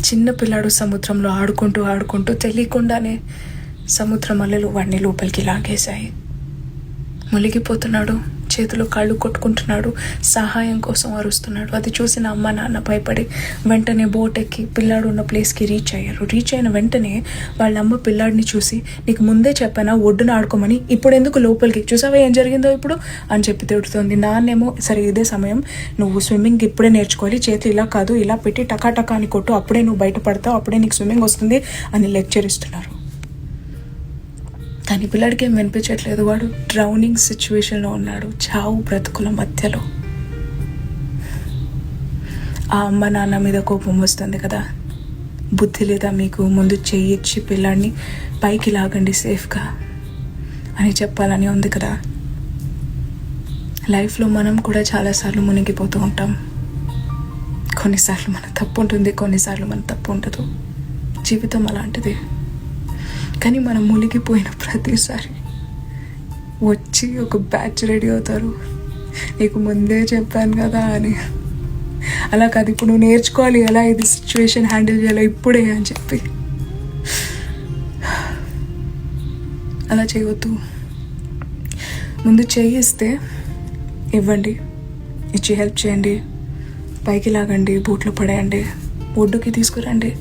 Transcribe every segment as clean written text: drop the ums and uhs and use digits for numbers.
చిన్న పిల్లాడు సముద్రంలో ఆడుకుంటూ ఆడుకుంటూ తెలియకుండానే సముద్రం అలలు వాడిని లోపలికి లాగేశాయి. మునిగిపోతున్నాడు, చేతిలో కాళ్ళు కొట్టుకుంటున్నాడు, సహాయం కోసం అరుస్తున్నాడు. అది చూసిన అమ్మ నాన్న భయపడి వెంటనే బోట్ ఎక్కి పిల్లాడు ఉన్న ప్లేస్కి రీచ్ అయ్యారు. రీచ్ అయిన వెంటనే వాళ్ళ అమ్మ పిల్లాడిని చూసి, నీకు ముందే చెప్పానా ఒడ్డున ఆడుకోమని, ఇప్పుడు ఎందుకు లోపలికి, చూసావా ఏం జరిగిందో ఇప్పుడు అని చెప్పి తిడుతుంది. నాన్నేమో సరే ఇదే సమయం, నువ్వు స్విమ్మింగ్ ఇప్పుడే నేర్చుకోవాలి, చేతులు ఇలా కాదు ఇలా పెట్టి టకాటకా అని కొట్టు, అప్పుడే నువ్వు బయటపడతావు, అప్పుడే నీకు స్విమ్మింగ్ వస్తుంది అని లెక్చర్ ఇస్తున్నారు. కానీ పిల్లాడికి ఏం వినిపించట్లేదు. వాడు డ్రౌనింగ్ సిచ్యువేషన్లో ఉన్నాడు, చావు బ్రతుకుల మధ్యలో. ఆ అమ్మ నాన్న మీద కోపం వస్తుంది కదా, బుద్ధి లేదా మీకు, ముందు చెయ్యిచ్చి పిల్లాడిని పైకి లాగండి సేఫ్గా అని చెప్పాలని ఉంది కదా. లైఫ్లో మనం కూడా చాలాసార్లు మునిగిపోతూ ఉంటాం. కొన్నిసార్లు మన తప్పు ఉంటుంది, కొన్నిసార్లు మన తప్పు ఉండదు. జీవితం అలాంటిది. కానీ మనం మునిగిపోయిన ప్రతిసారి వచ్చి ఒక బ్యాచ్ రెడీ అవుతారు, నీకు ముందే చెప్పాను కదా అని. అలా కాదు, ఇప్పుడు నువ్వు నేర్చుకోవాలి ఎలా ఇది సిచ్యువేషన్ హ్యాండిల్ చేయాలో ఇప్పుడే అని చెప్పి. అలా చేయవద్దు. ముందు చేయిస్తే ఇవ్వండి, ఇచ్చి హెల్ప్ చేయండి, పైకి లాగండి, బూట్లో పడేయండి, ఒడ్డుకి తీసుకురండి.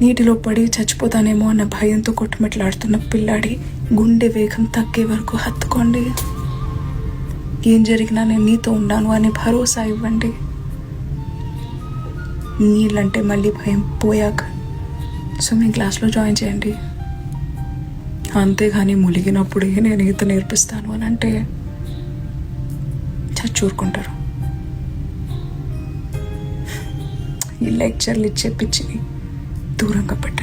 నీటిలో పడి చచ్చిపోతానేమో అన్న భయంతో కొట్టుమెట్లాడుతున్న పిల్లాడి గుండె వేగం తగ్గే వరకు హత్తుకోండి. ఏం జరిగినా నేను నీతో ఉన్నాను అని భరోసా ఇవ్వండి. నీళ్ళంటే మళ్ళీ భయం పోయాక స్విమ్మింగ్ క్లాస్లో జాయిన్ చేయండి. అంతేగాని మునిగినప్పుడే నేను ఈత నేర్పిస్తాను అని అంటే చచ్చూరుకుంటారు. ఈ లెక్చర్లు ఇచ్చే పిచ్చిని దూరంగా పెట్టి